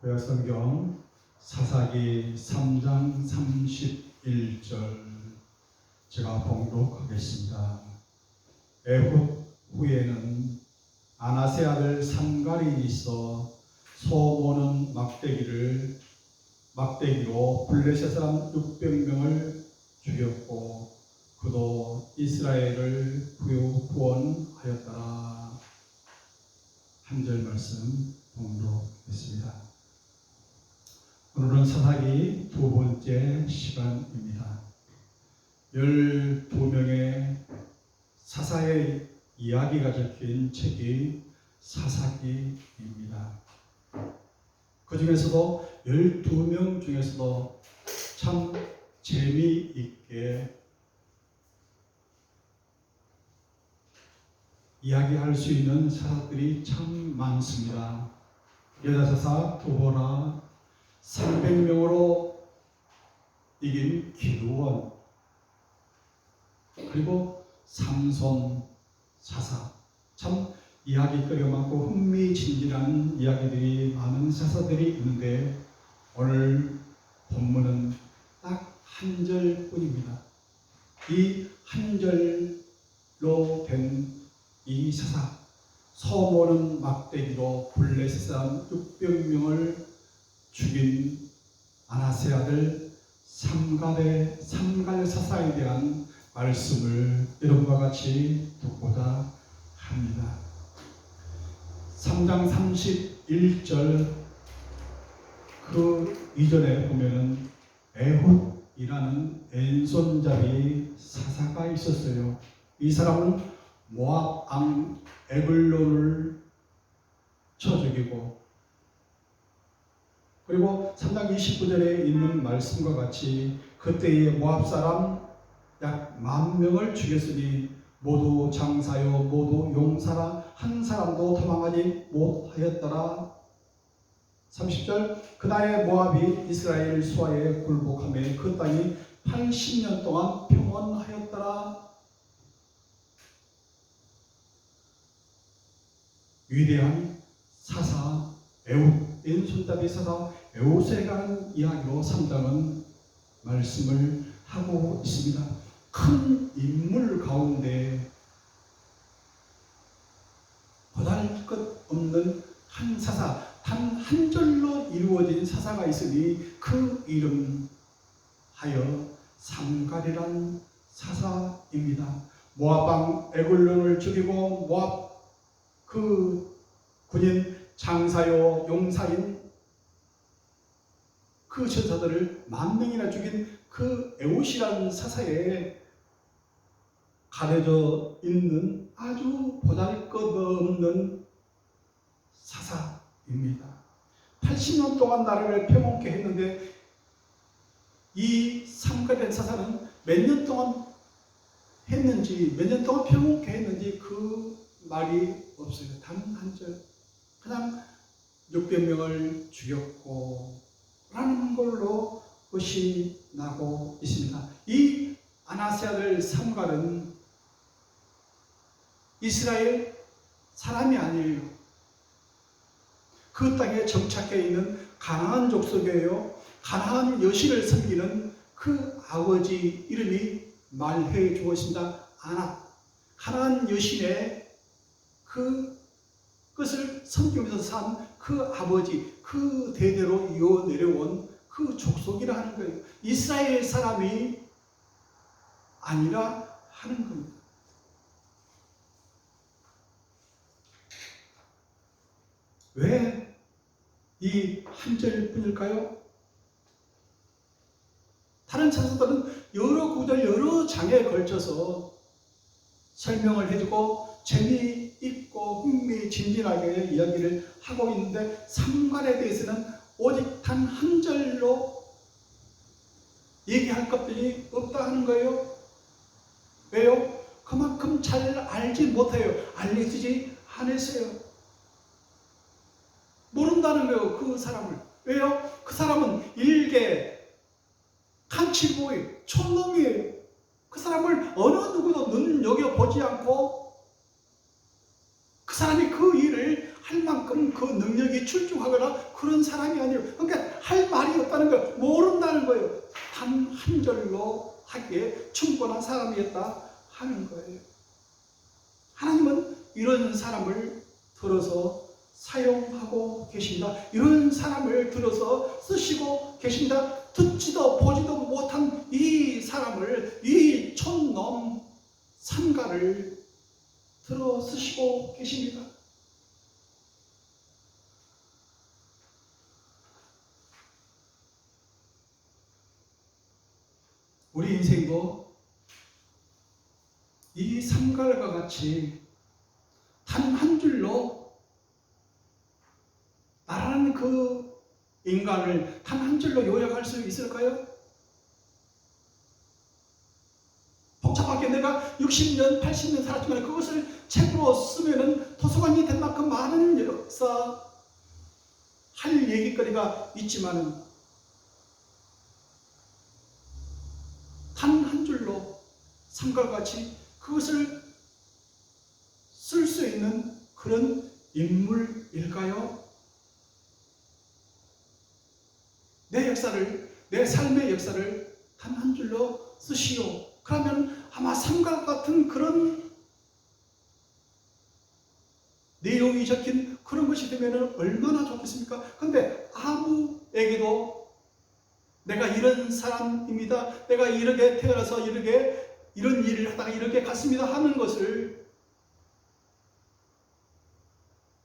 구약성경 사사기 3장 31절 제가 봉독하겠습니다. 에훗 후에는 아나세 아들 산갈이 있어 소모는 막대기로 블레셋 사람 600명을 죽였고 그도 이스라엘을 구원하였더라. 한 절 말씀 봉독했습니다. 오늘은 사사기 두 번째 시간입니다. 12명의 사사의 이야기가 적힌 책이 사사기입니다. 그 중에서도 12명 중에서도 참 재미있게 이야기할 수 있는 사람들이 참 많습니다. 여자사사 두보라, 300명으로 이긴 기드온, 그리고 삼손 사사, 참 이야기거리가 많고 흥미진진한 이야기들이 많은 사사들이 있는데 오늘 본문은 딱 한 절뿐입니다. 이 한 절로 된 이 사사, 소모는 막대기로 블레셋 사람 600명을 죽인 아나세 아들 삼갈 사사에 대한 말씀을 여러분과 같이 듣고자 합니다. 3장 31절 그 이전에 보면은 에훗이라는 왼손잡이 사사가 있었어요. 이 사람은 모압 왕 에글론을 쳐 죽이고, 그리고 3장 29절에 있는 말씀과 같이 그때의 모압 사람 약 10,000명을 죽였으니 모두 장사요 모두 용사라 한 사람도 도망하지 못하였더라. 30절 그날에 모압이 이스라엘 수하에 굴복하며 그 땅이 80년 동안 평온하였더라. 위대한 사사 에훗, 왼손잡이 사사 에훗에 관한 이야기로 3장은 말씀을 하고 있습니다. 큰 인물 가운데 보잘것없는 한 사사, 단 한 절로 이루어진 사사가 있으니 그 이름하여 삼갈이란 사사입니다. 모압 왕 에글론을 죽이고 모압 그 군인 장사요 용사인 그 전사들을 10,000명이나 죽인 그 에훗이라는 사사에 가려져 있는 아주 보잘것없는 사사입니다. 80년 동안 나라를 평온케 했는데 이 삼갈의 사사는 몇 년 동안 했는지, 몇 년 동안 평온케 했는지 그 말이 없어요. 단 한 절. 그냥 600명을 죽였고 라는 걸로 것이 나고 있습니다. 이 아나세 아들 삼갈은 이스라엘 사람이 아니에요. 그 땅에 정착해 있는 가나안 족속이에요. 가나안 여신을 섬기는 그 아버지 이름이 말해 주었습니다. 아낙. 가나안 여신의 그 것을 섬기면서 산 그 아버지, 그 대대로 이어 내려온 그 족속이라 하는 거예요. 이스라엘 사람이 아니라 하는 겁니다. 왜 이 한 절뿐일까요? 다른 사사들은 여러 구절, 여러 장에 걸쳐서 설명을 해주고 재미있고 흥미진진하게 이야기를 하고 있는데 삼갈에 대해서는 오직 단 한 절로 얘기할 것들이 없다 하는 거예요. 왜요? 그만큼 잘 알지 못해요. 알려주지 않았어요. 모른다는 거예요. 그 사람을. 왜요? 그 사람은 일개 칸치보이 촌놈이에요. 그 사람을 어느 누구도 눈여겨보지 않고 그 사람이 그 일을 할 만큼 그 능력이 출중하거나 그런 사람이 아니에요. 그러니까 할 말이 없다는 거예요. 모른다는 거예요. 단 한 절로 하기에 충분한 사람이었다 하는 거예요. 하나님은 이런 사람을 들어서 사용하고 계신다. 이런 사람을 들어서 쓰시고 계신다. 듣지도 보지도 못한 이 사람을, 이 촌놈 삼가를 들어 쓰시고 계십니다. 우리 인생도 이 삼갈과 같이 단 한 줄로 나라는 그 인간을 단 한 줄로 요약할 수 있을까요? 복잡하게 내가 60년, 80년 살았지만 그것을 책으로 쓰면은 도서관이 된 만큼 많은 역사 할 얘기거리가 있지만 단 한 줄로 삼갈같이 그것을 쓸 수 있는 그런 인물일까요? 내 역사를, 내 삶의 역사를 단 한 줄로 쓰시오. 그러면 아마 삼각 같은 그런 내용이 적힌 그런 것이 되면 얼마나 좋겠습니까? 그런데 아무에게도 내가 이런 사람입니다. 내가 이렇게 태어나서 이렇게 이런 일을 하다가 이렇게 갔습니다 하는 것을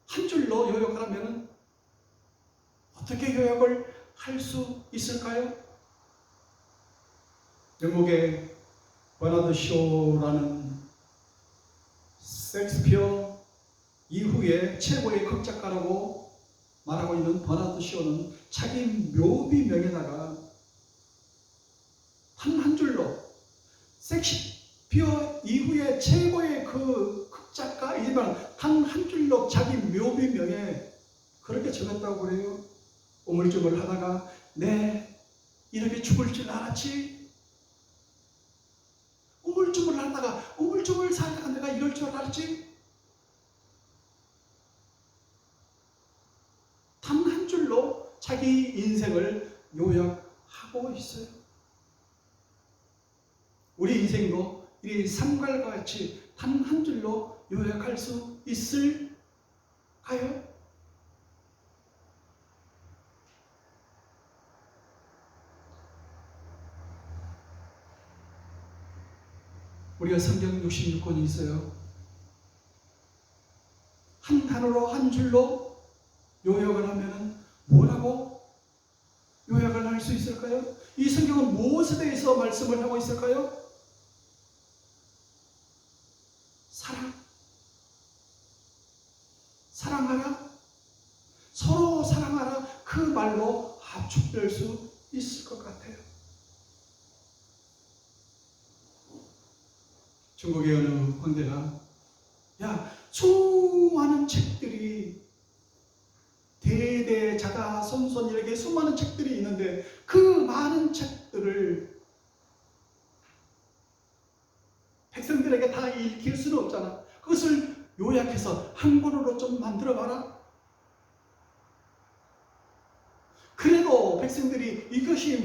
한 줄로 요약을 하면 어떻게 요약을 할 수 있을까요? 영국의 버나드 쇼라는 셰익스피어 이후에 최고의 극작가라고 말하고 있는 버나드 쇼는 자기 묘비명에다가 한 줄로 셰익스피어 이후에 최고의 그 극작가이지만 단 한 줄로 자기 묘비명에 그렇게 적었다고 그래요. 우물쭈물 하다가 내 이렇게 죽을 줄 알았지? 우물쭈물 하다가 우물쭈물 살다가 내가 이럴 줄 알았지? 단 한 줄로 자기 인생을 요약하고 있어요. 우리 인생도 이 삼갈과 같이 단 한 줄로 요약할 수 있을까요? 우리가 성경 66권이 있어요. 한 단어로 한 줄로 요약을 하면 뭐라고 요약을 할 수 있을까요? 이 성경은 무엇에 대해서 말씀을 하고 있을까요? 사랑. 사랑하라. 서로 사랑하라. 그 말로 압축될 수 있을 것 같아요. 중국의 어느 황제가 수많은 책들이 대대자다손손 이렇게 수많은 책들이 있는데 그 많은 책들을 백성들에게 다 읽힐 수는 없잖아. 그것을 요약해서 한 권으로 좀 만들어봐라. 그래도 백성들이 이것이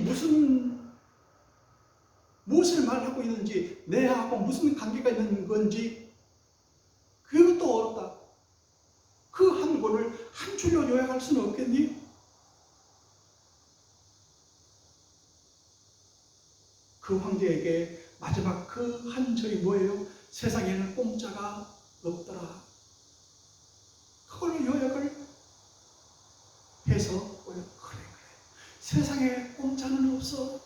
무엇을 말하고 있는지, 내하고 무슨 관계가 있는 건지 그것도 어렵다. 그 한 권을 한 줄로 요약할 수는 없겠니? 그 황제에게 마지막 그 한 절이 뭐예요? 세상에는 공짜가 없더라. 그걸로 요약을 해서 그래. 세상에 공짜는 없어.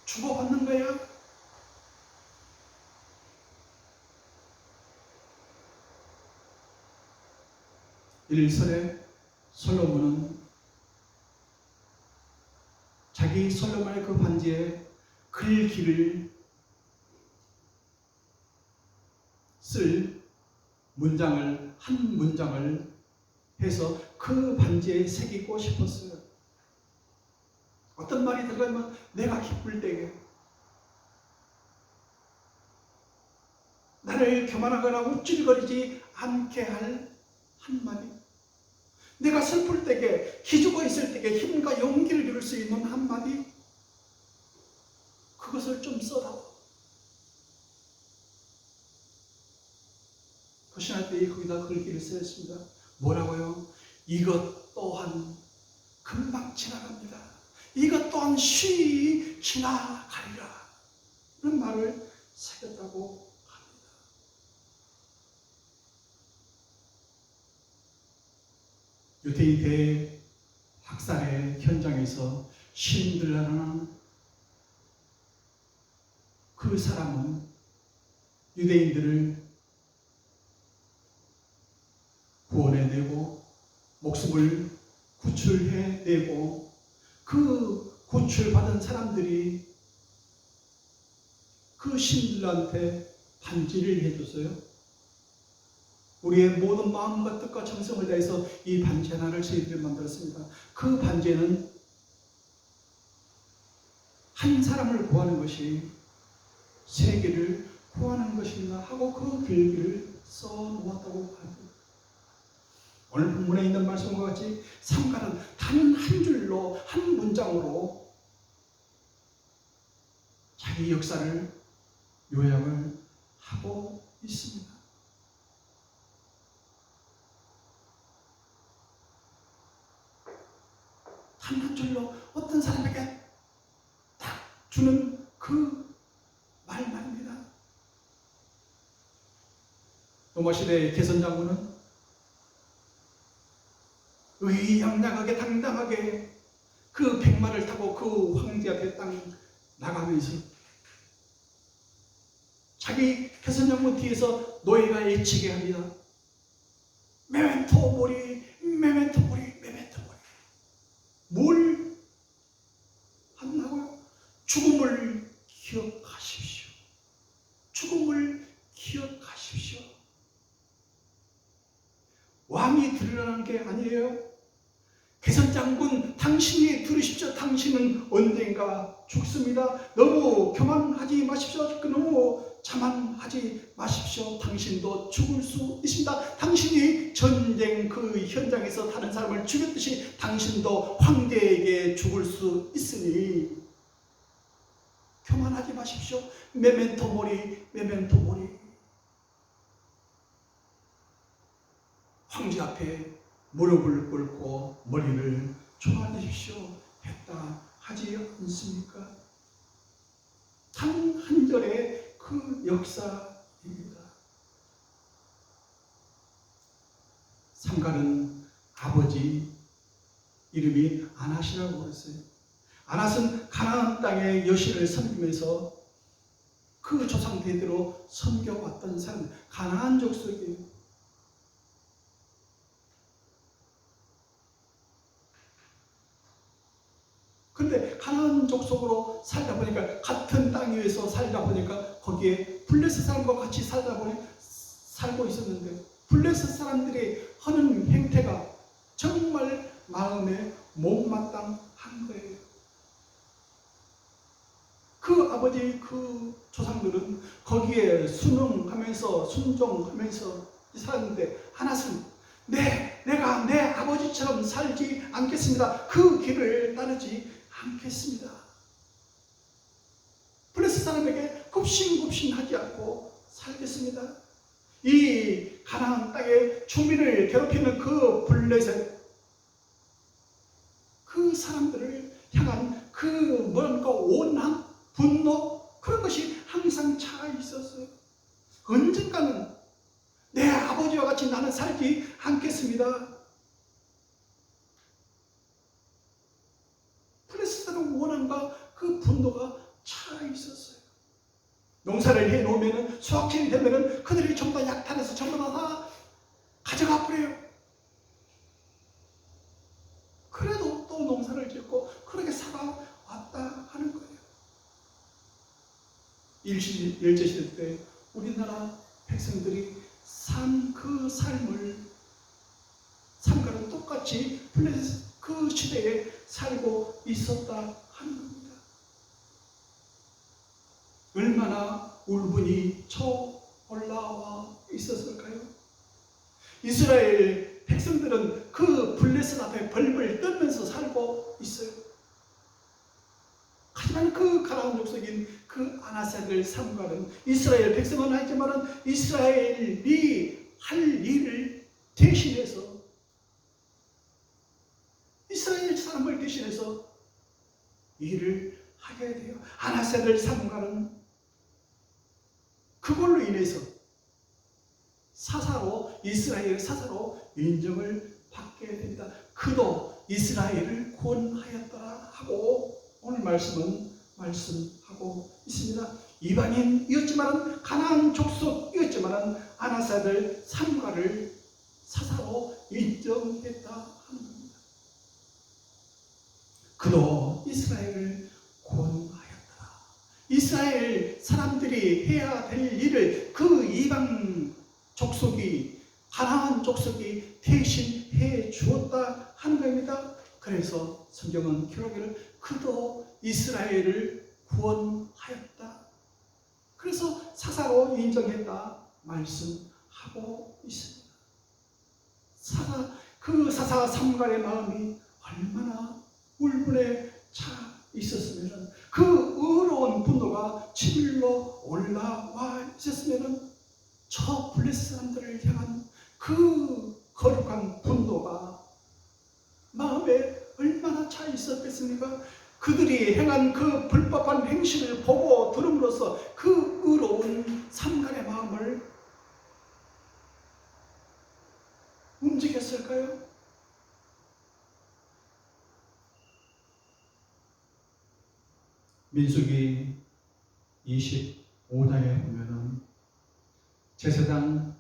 주고받는 거야. 일설에 솔로몬은 자기 솔로몬의 그 반지에 글귀를 쓸 문장을 한 문장을 해서 그 반지에 새기고 싶었어요. 어떤 말이 들어가면 내가 기쁠 때에 나를 교만하거나 우쭐거리지 않게 할 한마디. 내가 슬플 때에, 기죽어 있을 때에 힘과 용기를 줄 수 있는 한마디. 그것을 좀 써라. 거신할 때 거기다 글귀를 쓰였습니다. 뭐라고요? 이것 또한 금방 지나갑니다. 이것 또한 쉬이 지나가리라. 그런 말을 새겼다고 합니다. 유대인 대학살의 현장에서 신들라는 그 사람은 유대인들을 구원해내고 목숨을 구출해내고 그 구출받은 사람들이 그 신들한테 반지를 해줬어요. 우리의 모든 마음과 뜻과 정성을 다해서 이 반지 하나를 저희들이 만들었습니다. 그 반지에는 한 사람을 구하는 것이 세계를 구하는 것이나 하고 그 글귀를 써놓았다고 합니다. 오늘 본문에 있는 말씀과 같이 삼가는 단 한 줄로, 한 문장으로 자기 역사를 요약을 하고 있습니다. 단 한 줄로 어떤 사람에게 딱 주는 그 말입니다. 로마 시대의 개선 장군은 의양양하게 당당하게 그 백마를 타고 그 황제 앞에 딱 나가면서 자기 개선 장군 뒤에서 노예가 외치게 합니다. 메멘토 모리, 메멘토 모리, 메멘토 모리. 뭘 한다고요? 죽음을 기억하십시오. 죽음을 기억하십시오. 왕이 들으라는 게 아니에요. 개선장군, 당신이 들으십시오. 당신은 언젠가 죽습니다. 너무 교만하지 마십시오. 너무 자만하지 마십시오. 당신도 죽을 수 있습니다. 당신이 전쟁 그 현장에서 다른 사람을 죽였듯이 당신도 황제에게 죽을 수 있으니 교만하지 마십시오. 메멘토 모리, 메멘토 모리. 황제 앞에 무릎을 꿇고 머리를 조아리십시오 했다 하지 않습니까? 단 한 절의 그 역사입니다. 삼갈은 아버지 이름이 아낫이라고 그랬어요. 아낫은 가나안 땅의 여신을 섬기면서 그 조상 대대로 섬겨왔던 사람, 가나안 족속이에요. 근데 가나안 족속으로 살다 보니까, 같은 땅 위에서 살다 보니까 거기에 블레셋 사람과 같이 살고 있었는데 블레셋 사람들이 하는 행태가 정말 마음에 못마땅한 거예요. 그 아버지 그 조상들은 거기에 순응하면서 순종하면서 살았는데 하나는 내가 내 아버지처럼 살지 않겠습니다. 그 길을 따르지 않겠습니다. 블레셋 사람에게 굽신굽신하지 않고 살겠습니다. 이 가나안 땅의 주민을 괴롭히는 그 블레셋, 그 사람들을 향한 그 뭔가 온한 분노, 그런 것이 항상 차 있었어요. 언젠가는 내 아버지와 같이 나는 살지 않겠습니다. 블레셋의 원한과 그 분노가 차 있었어요. 농사를 해놓으면 수확철이 되면 그들이 전부 다 약탈해서 전부 다 가져가 버려요. 그래도 또 농사를 짓고 그렇게 살아왔다 하는 거예요. 일제시대 때 우리나라 백성들이 산 그 삶을 삼가는 똑같이 블레셋 그 시대에 살고 있었다 하는 겁니다. 얼마나 울분이 쳐 올라와 있었을까요? 이스라엘 이스라엘 백성들은 그 블레셋 앞에 벌벌 떨면서 살고 있어요. 하지만 그 가나안 족속인 그 아나세를 삼가는 이스라엘 백성은 하지만은 이스라엘이 할 일을 대신해서 이스라엘 사람을 대신해서 일을 하게 돼요. 아나세를 삼가는 그걸로 인해서 사사로 이스라엘 사사로 인정을 받게 됩니다. 그도 이스라엘을 구원하였더라 하고 오늘 말씀은 말씀하고 있습니다. 이방인이었지만 가나안 족속이었지만 아나세를 삼가를 사사로 인정했다 하는 겁니다. 그도 이스라엘을 구원하였더라. 이스라엘 사람들이 해야 될 일을 그 이방 족속이 가나안 족속이 대신 해 주었다 하는 겁니다. 그래서 성경은 기록하기를 그도 이스라엘을 구원하였다. 그래서 사사로 인정했다 말씀하고 있습니다. 그 사사 삼갈의 마음이 얼마나 울분에 차 있었으면 그 의로운 분노가 치밀러 올라와 있었으면 저 블레셋 사람들을 향한 그 거룩한 분노가 마음에 얼마나 차 있었겠습니까? 그들이 행한 그 불법한 행실을 보고 들음으로써 그 의로운 삼갈의 마음을 움직였을까요? 민수기 25장에 보면은 제사장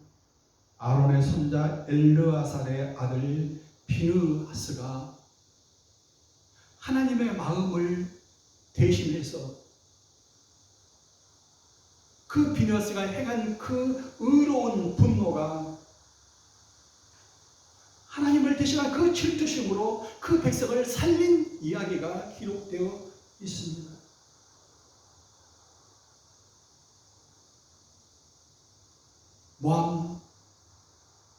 아론의 손자 엘르아살의 아들 비느하스가 하나님의 마음을 대신해서 그 비느하스가 행한 그 의로운 분노가 하나님을 대신한 그 질투심으로 그 백성을 살린 이야기가 기록되어 있습니다. 모함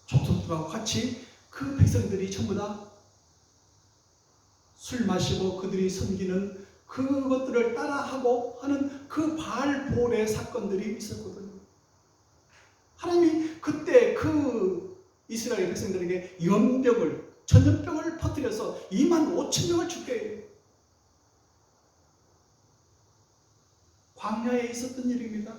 족속들과 같이 그 백성들이 전부 다 술 마시고 그들이 섬기는 그것들을 따라하고 하는 그 바알볼의 사건들이 있었거든요. 하나님이 그때 그 이스라엘 백성들에게 전염병을 퍼뜨려서 25,000명을 죽게 해요. 광야에 있었던 일입니다.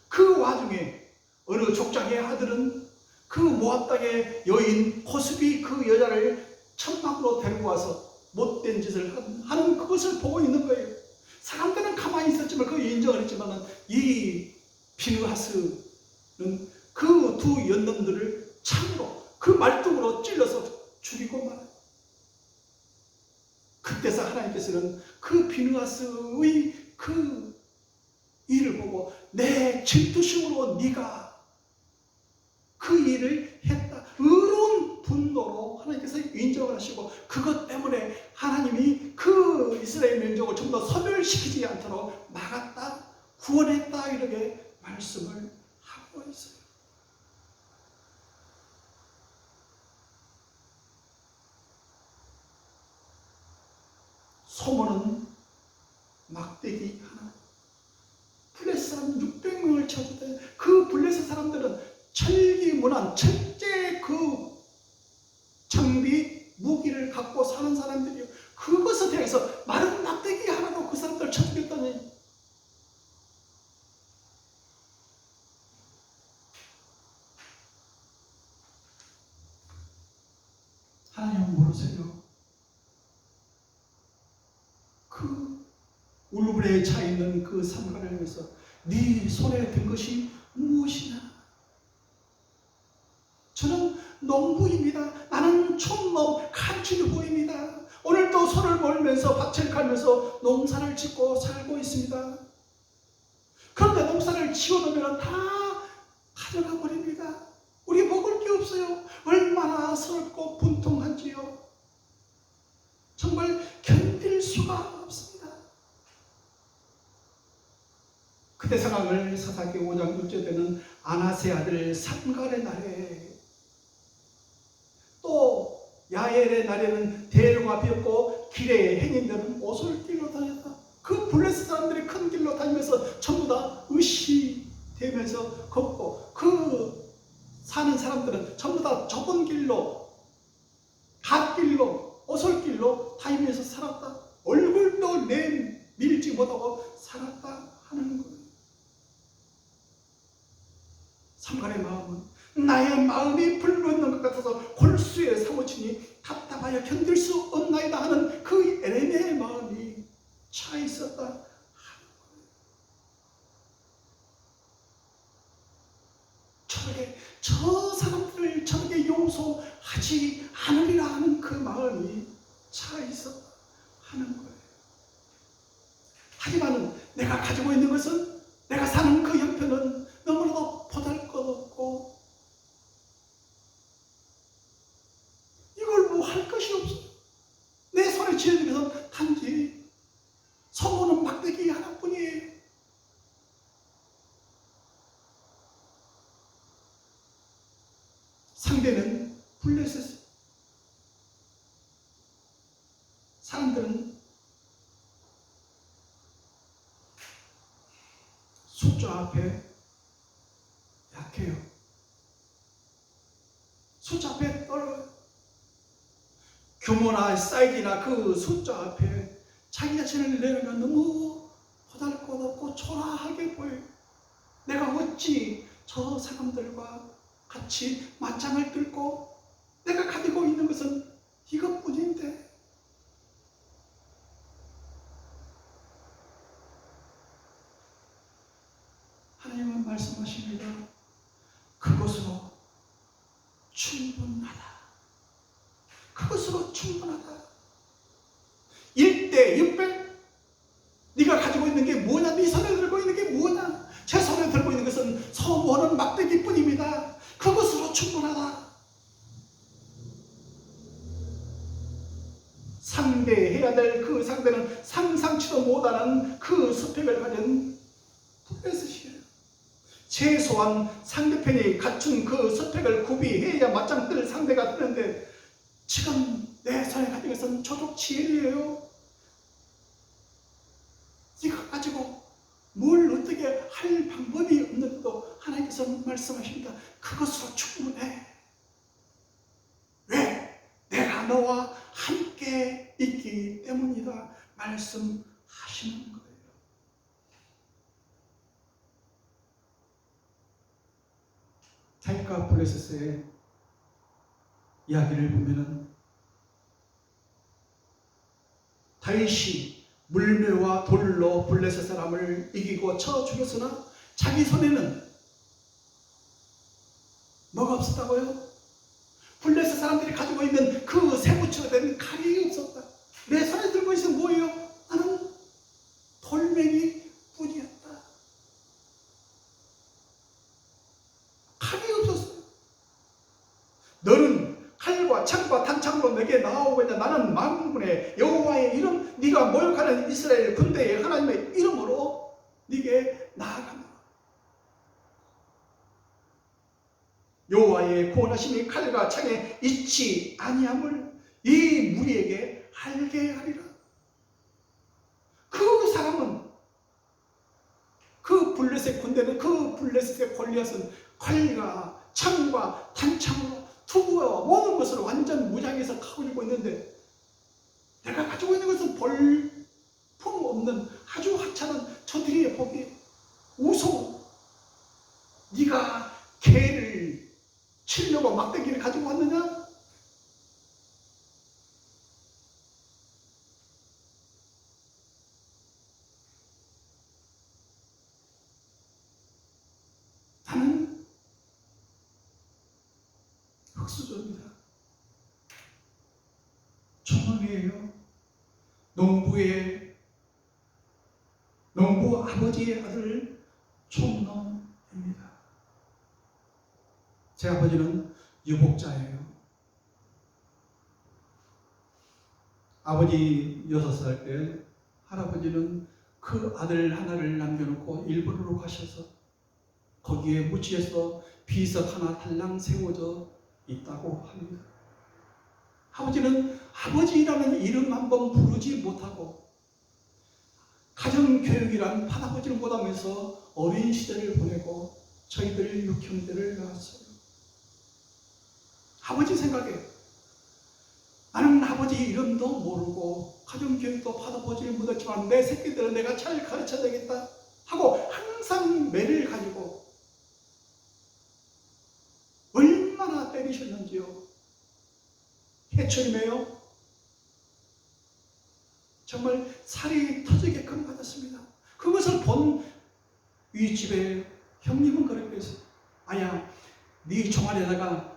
그 와중에 어느 족장의 아들은 그 모압 땅의 여인 고스비 그 여자를 천막으로 데리고 와서 못된 짓을 하는 그것을 보고 있는 거예요. 사람들은 가만히 있었지만 그 인정을 했지만 이 비느하스는 그 두 연놈들을 창으로 그 말뚝으로 찔러서 죽이고 말아요. 그때서 하나님께서는 그 비느하스의 그 일을 보고 내 질투심으로 네가 그 일을 했다. 의로운 분노로 하나님께서 인정을 하시고 그것 때문에 하나님이 그 이스라엘 민족을 좀 더 소멸시키지 않도록 막았다. 구원했다. 이렇게 말씀을 하고 있어요. 소문은 막대기 하나. 블레셋 사람 600명을 쳐주대. 그 블레셋 사람들은 철기문안 철제 그 장비 무기를 갖고 사는 사람들이요. 그것에 대해서 마른 막대기 하나로 그 사람들 쳐주겠다니. 하나님 모르세요? 그 울분에 차 있는 그 삼가를 위해서 네 손에 든 것이 무엇이냐? 저는 농부입니다. 나는 촌농 칼질부입니다. 오늘도 손을 몰면서 밭을 갈면서 농사를 짓고 살고 있습니다. 그런데 농사를 지어놓으면 다 가져가 버립니다. 우리 먹을 게 없어요. 얼마나 서럽고 분통한지요. 정말 견딜 수가 없습니다. 그때 상황을 사사기 5장 6절에는 아나세 아들 삼갈의 날에 나엘의 날에는 대로가 비었고 길의 행인들은 오솔길로 다녔다. 그 블레셋 사람들이 큰 길로 다니면서 전부 다 의시되면서 걷고, 그 사는 사람들은 전부 다 좁은 길로, 갓길로, 오솔길로 다니면서 살았다. 얼굴도 내밀지 못하고 살았다 하는 거예요. 삼간의 마음은 나의 마음이 불붙는 것 같아서 골수에 사무치니 답답하여 견딜 수 없나이다 하는 그 에레미야의 마음이 차 있었다. 저 사람들을 저렇게 용서하지 않으리라 하는 그 마음이 차 있었다 하는 거예요. 하지만 내가 가지고 있는 것은, 내가 사는 그 형편은 너무나도 보잘것없고 이걸 뭐 할 것이 없어. 내 손에 쥐어진 것은 단지 소모는 막대기 하나뿐이에요. 상대는 블레셋 사람들은 숫자 앞에 약해요. 숫자 앞에 떨어요. 규모나 사이즈나 그 숫자 앞에 자기 자신을 내려면 너무 보잘것없고 초라하게 보여요. 내가 어찌 저 사람들과 같이 맞짱을 들고, 내가 가지고 있는 것은 이것뿐인데. 하나님은 말씀하십니다. 그것으로 충분하다. 그것으로 충분하다. 1대 600. 네가 가지고 있는 게 뭐냐? 네 손에 들고 있는 게 뭐냐? 제 손에 들고 있는 것은 소모하는 막대기뿐입니다. 그것으로 충분하다. 상대해야 될 그 상대는 상상치도 못하는 그 스펙을 가진 블레셋이에요. 최소한 상대편이 갖춘 그 스펙을 구비해야 맞짱 뜰 상대가 되는데, 지금 내 손에 가진 것은 조족치엘이에요. 이거 가지고 뭘 어떻게 할 방법이 없는데도 하나님께서 말씀하십니다. 그것으로 충분해. 왜? 내가 너와 함께 있기 때문이다 말씀하시는 거예요. 다윗과 블레셋의 이야기를 보면은, 다윗이 물매와 돌로 블레셋 사람을 이기고 쳐 죽였으나 자기 손에는 뭐가 없었다고요? 블레셋 사람들이 가지고 있는 그 쇠붙이가 된 칼이 없었다. 내 손에 들고 있는 뭐예요? 나는 돌멩이 뿐이었다. 칼이 없었어요. 너는 칼과 창과 단창으로 내게 나오고자 나는 만군의 여호와의 이름, 네가 모욕하는 이스라엘 군대의 하나님의 이름으로 네게 나아간다. 여호와의 구원하심이 칼과 창에 있지 아니함을 이 무리에게 알게 하리라. 그 사람은, 그 블레셋 군대는, 그 블레셋의 골리앗은 칼과 창과 단창으로 투구와 모든 것을 완전 무장해서 가지고 있는데, 내가 가지고 있는 것은 볼품 없는 아주 하찮은 저들의 보기 우스워. 네가 개를 치려고 막대기를 가지고 왔느냐? 나는 흙수저입니다. 종업이에요. 농부 아버지의 아들 촌놈입니다. 제 아버지는 유복자예요. 아버지 6살 때 할아버지는 그 아들 하나를 남겨놓고 일본으로 가셔서 거기에 묻지에서 비석 하나 달랑 세워져 있다고 합니다. 아버지는 아버지라는 이름 한번 부르지 못하고 가정교육이란 받아보지를 못하면서 어린 시절을 보내고 저희들 6형제를 낳았어요. 아버지 생각에 나는 아버지 이름도 모르고 가정교육도 받아보지를 못했지만 내 새끼들은 내가 잘 가르쳐야 되겠다 하고 항상 매를 가지고 얼마나 때리셨는지요. 해초임에요. 정말 살이 터지게끔 받았습니다. 그것을 본 이 집에 형님은 그렇게 했어요. 아야, 네 종아리에다가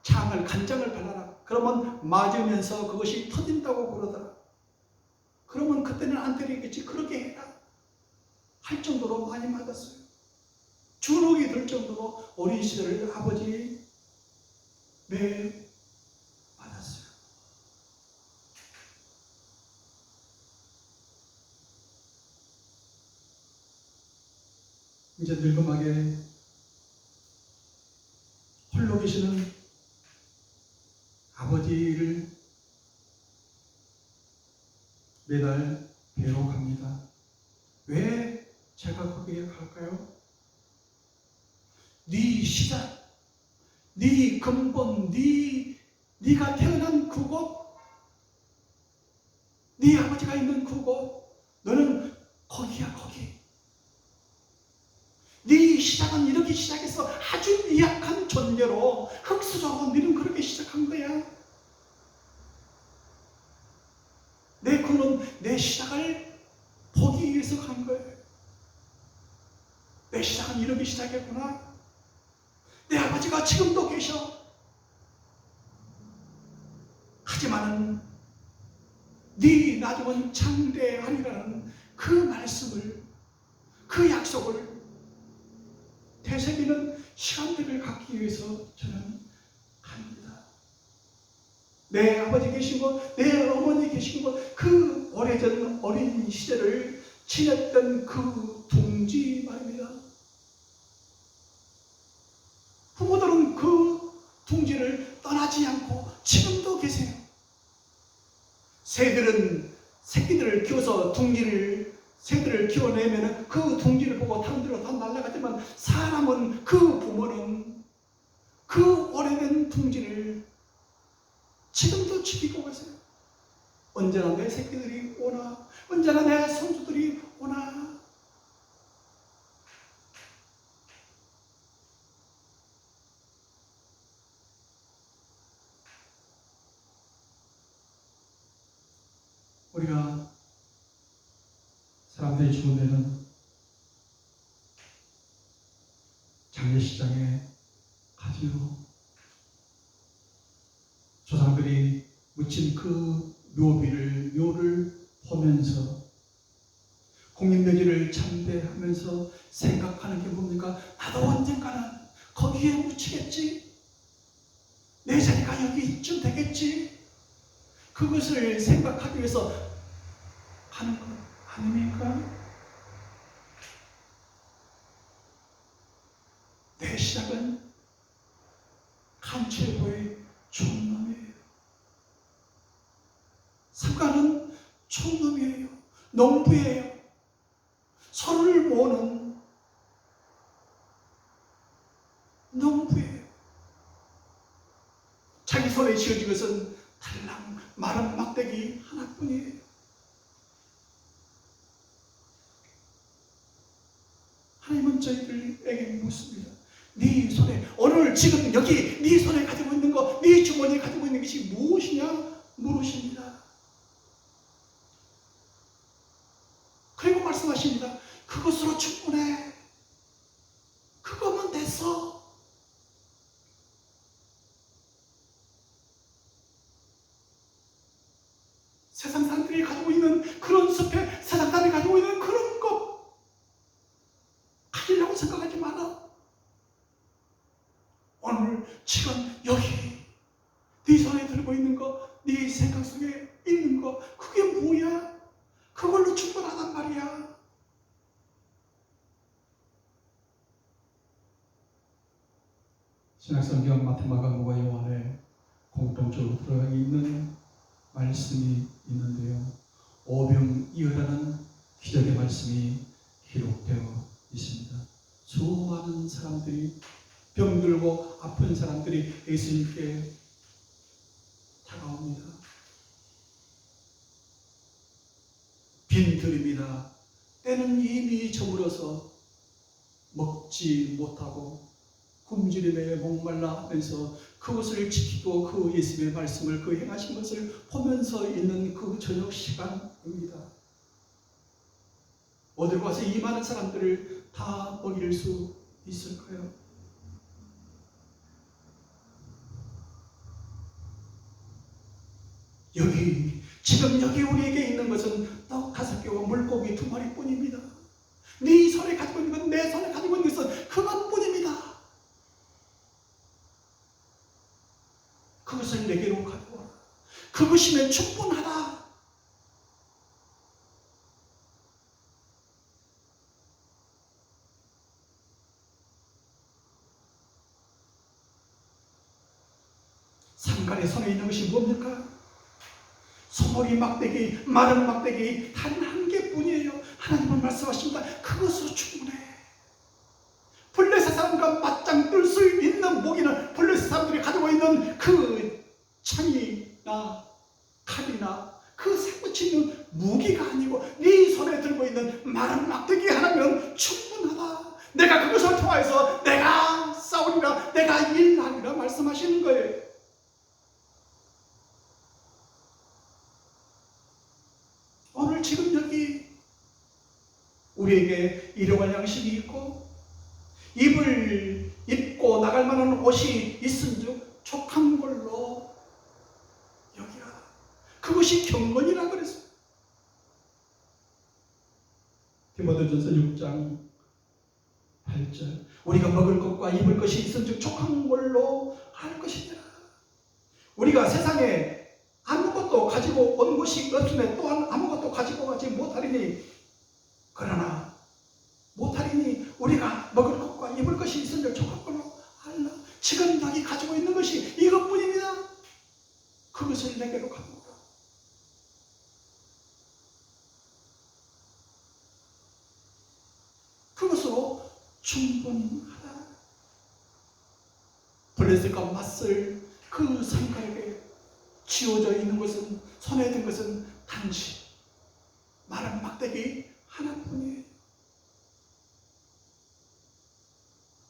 간장을 발라라. 그러면 맞으면서 그것이 터진다고 그러더라. 그러면 그때는 안 때리겠지. 그렇게 해라. 할 정도로 많이 맞았어요. 주눅이 들 정도로 어린 시절을 아버지 매일 맞았어요. 이제 늙음하게 홀로 계시는 아버지를 매달 뵈러 갑니다. 왜 제가 거기에 갈까요? 네 시작, 네 근본, 네가 태어난 그곳, 네 아버지가 있는 그곳, 너는 거기야, 거기. 네 시작은 이렇게 시작해서 아주 미약한 존재로 흙수저로 너는 그렇게 시작한 거야. 내 시작을 보기 위해서 간 거예요. 내 시작은 이렇게 시작했구나. 내 아버지가 지금도 계셔. 하지만은 네 나중은 창대하리라는 그 말씀을, 그 약속을 되새기는 시간들을 갖기 위해서 저는 갑니다. 내 아버지 계신 곳, 내 어머니 계신 곳, 그 오래전 어린 시절을 지냈던 그 둥지 말입니다. 부모들은 그 둥지를 떠나지 않고 지금도 계세요. 새끼들을 키워서 새들을 키워내면 그 둥지를 보고 다른 데로 다 날아가지만 사람은, 그 부모는 그 오래된 둥지를 지금도 지키고 가세요. 언제나 내 새끼들이 오나, 언제나 내 손주들이 오나. 우리가 사람들이 죽은 데는 장례식장에 가지요. 조상들이 묻힌 그 묘를 보면서 공인묘지를 참배하면서 생각하는 게 뭡니까? 나도 언젠가는 거기에 묻히겠지. 내 자리가 여기쯤 되겠지. 그것을 생각하기 위해서 하는 것 아닙니까? 내 시작은 간첩의 촌놈이에요. 삼가는 촌놈이에요. 농부예요. 서로를 모으는 농부예요. 자기 손에 쥐어진 것은 달랑 마른 막대기 하나뿐이에요. 하나님은 저희들에게 묻습니다. 네 손에, 오늘 지금 여기 네 손에 가지고 있는 거, 네 주머니에 가지고 있는 것이 무엇이냐 물으십니다. 그리고 말씀하십니다. 그것으로 충분해. 그거면 됐어. 세상 사람들이 가지고 있는 그런 숲에, 세상 사람들이 가지고 있는 그런 것 가지려고 생각하지 마라. 오늘 지금 여기 네 손에 들고 있는 거, 네 생각 속에 있는 거, 그게 뭐야? 그걸로 충분하단 말이야. 신약성경 마태, 마가, 누가, 요한에 공통적으로 들어가 있는 말씀이 있는데요. 오병이어라는 기적의 말씀이 기록되어 있습니다. 수많은 사람들이, 병들고 아픈 사람들이 예수님께 다가옵니다. 빈들입니다. 때는 이미 저물어서 먹지 못하고 굶주림에 목말라 하면서 그것을 지키고 그 예수님의 말씀을 그 행하신 것을 보면서 있는 그 저녁 시간입니다. 어디로 가서 이 많은 사람들을 다 먹일 수 있을까요? 지금 여기 우리에게 있는 것은 떡 5개와 물고기 2마리 뿐입니다. 네 손에 가지고 있는 건, 내 손에 가지고 있는 것은 그것뿐입니다. 그것을 내게로 가져와라. 그것이면 충분하다. 상간의 손에 있는 것이 뭡니까? 소머리 막대기, 마른 막대기 단 한 개뿐이에요. 하나님은 말씀하십니다. 그것으로 충분해. 블레셋 사람과 맞짱 뜰 수 있는 무기는 블레셋 사람들이 가지고 있는 그 창이나 칼이나 그 사고치는 무기가 아니고 네 손에 들고 있는 마른 막대기 하나면 충분하다. 내가 그것을 통하여서 내가 싸우리라, 내가 일하리라 말씀하시는 거예요. 오늘 지금 여기 우리에게 일용할 양식이 있고 입을 입고 나갈 만한 옷이 있은즉 족한 걸로 여기라. 그것이 경건이라 그랬어요. 디모데전서 6장 8절 우리가 먹을 것과 입을 것이 있은즉 족한 걸로 할 것이니라. 우리가 세상에 아무것도 가지고 온 것이 없으면 또한 아무것도 가지고 가지 못하리니, 그러나 못하리니 우리가 먹을 것과 입을 것이 있으면 족한 걸로 하라. 지금 여기 가지고 있는 것이 이것뿐입니다. 그것을 내게로 가져오라. 그것으로 충분하다. 블레셋과 맞설 그 상가에게 쥐어져 있는 것은, 손에 든 것은 단지 마른 막대기 하나뿐이에요.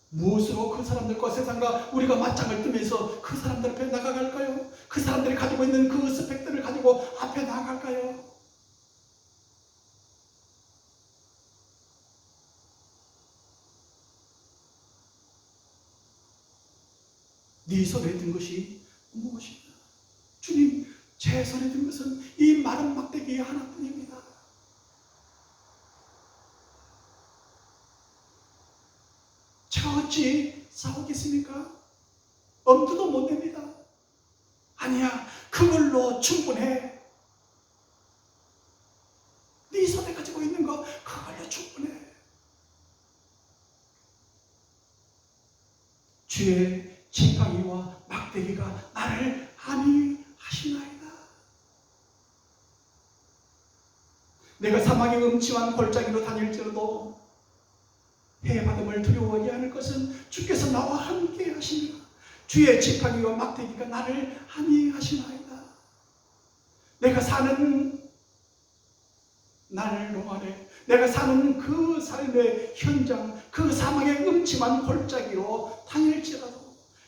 무엇으로 그 사람들과 세상과 우리가 맞짱을 뜨면서 그 사람들 앞에 나아갈까요? 그 사람들이 가지고 있는 그 스펙들을 가지고 앞에 나아갈까요? 네 손에 든 것이 무엇이냐? 주님, 제 손에 든 것은 이 마른 막대기 하나뿐입니다. 제가 어찌 싸우겠습니까? 엄두도 못 냅니다. 아니야, 그걸로 충분해. 네 손에 가지고 있는 거 그걸로 충분해. 주의 지팡이와 막대기가 나를 안위하시나이다. 내가 사막의 음침한 골짜기로 다닐지라도 해받음을 두려워하지 않을 것은 주께서 나와 함께 하시니라. 주의 지팡이와 막대기가 나를 안위하시나이다. 내가 사는 날 동안에, 내가 사는 그 삶의 현장, 그 사막의 음침한 골짜기로 다닐지라도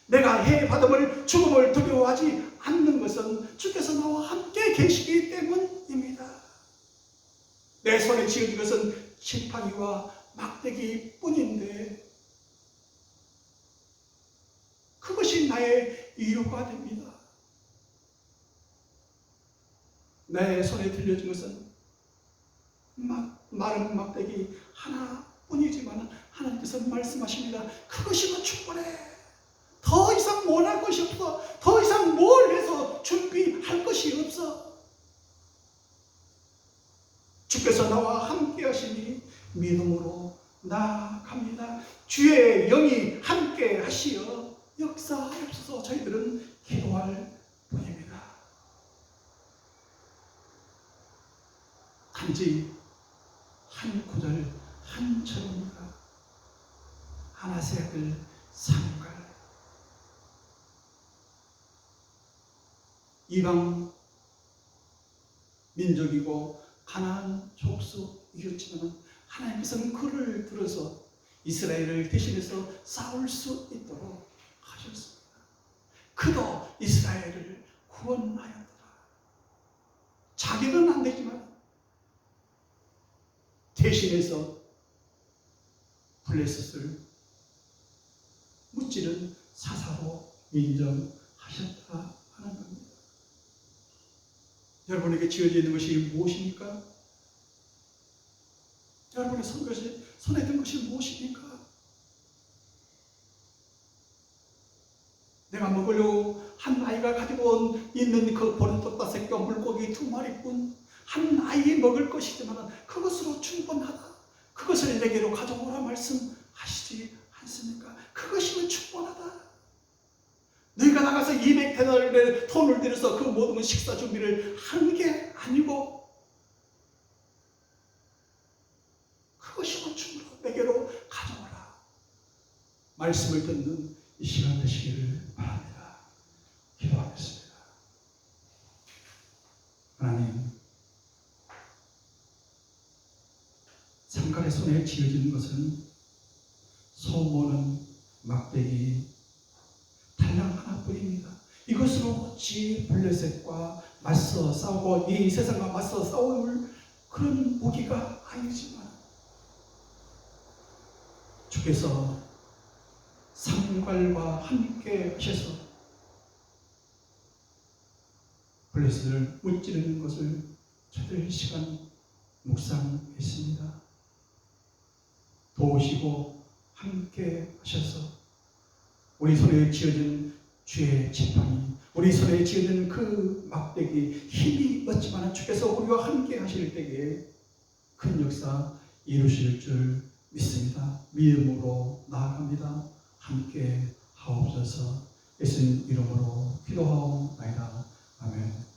내가 해받음을, 죽음을 두려워하지 않는 것은 주께서 나와 함께 계시기 때문입니다. 내 손에 쥐어진 것은 지팡이와 막대기 뿐인데 그것이 나의 이유가 됩니다. 내 손에 들려진 것은 마른 막대기 하나뿐이지만 하나님께서 말씀하십니다. 그것이면 충분해. 더 이상 원할 것이 없어. 더 이상 뭘 해서 준비할 것이 없어. 주께서 나와 함께 하시니 믿음으로 나아갑니다. 주의 영이 함께 하시어 역사하옵소서. 저희들은 기도할 단지 한 구절 한 절입니다. 아나세아들 삼갈. 이방 민족이고 가나안 족속이었지만 하나님께서는 그를 들어서 이스라엘을 대신해서 싸울 수 있도록 하셨습니다. 그도 이스라엘을 구원하였더라. 자기는 안 되지만 대신해서 블레셋을 무찌른 사사로 인정하셨다 하는 겁니다. 여러분에게 지어져 있는 것이 무엇입니까? 여러분의 손에 든 것이 무엇입니까? 내가 먹으려고 한 아이가 가지고 있는 그 보리떡다새끼와 물고기 2마리뿐 한 아이에 먹을 것이지만 그것으로 충분하다. 그것을 내게로 가져오라 말씀하시지 않습니까? 그것이면 충분하다. 너희가 나가서 200데나리온의 돈을 들여서 그 모든 식사 준비를 하는 게 아니고 그것이면 충분하다. 내게로 가져오라. 말씀을 듣는 이 시간 되시기를 바랍니다. 기도하겠습니다. 하나님, 삼갈의 손에 쥐어진 것은 소모는 막대기 달랑 하나뿐입니다. 이것으로 어찌 블레셋과 맞서 싸우고 이 세상과 맞서 싸울 그런 무기가 아니지만 주께서 삼갈과 함께 하셔서 블레셋을 무찌르는 것을 저들 시간 묵상했습니다. 도우시고 함께 하셔서 우리 손에 쥐어진 죄의 지팡이, 우리 손에 쥐어진 그 막대기 힘이 없지만 주께서 우리와 함께 하실 때에 큰 역사 이루실 줄 믿습니다. 믿음으로 나아갑니다. 함께 하옵소서. 예수님 이름으로 기도하옵나이다. 아멘.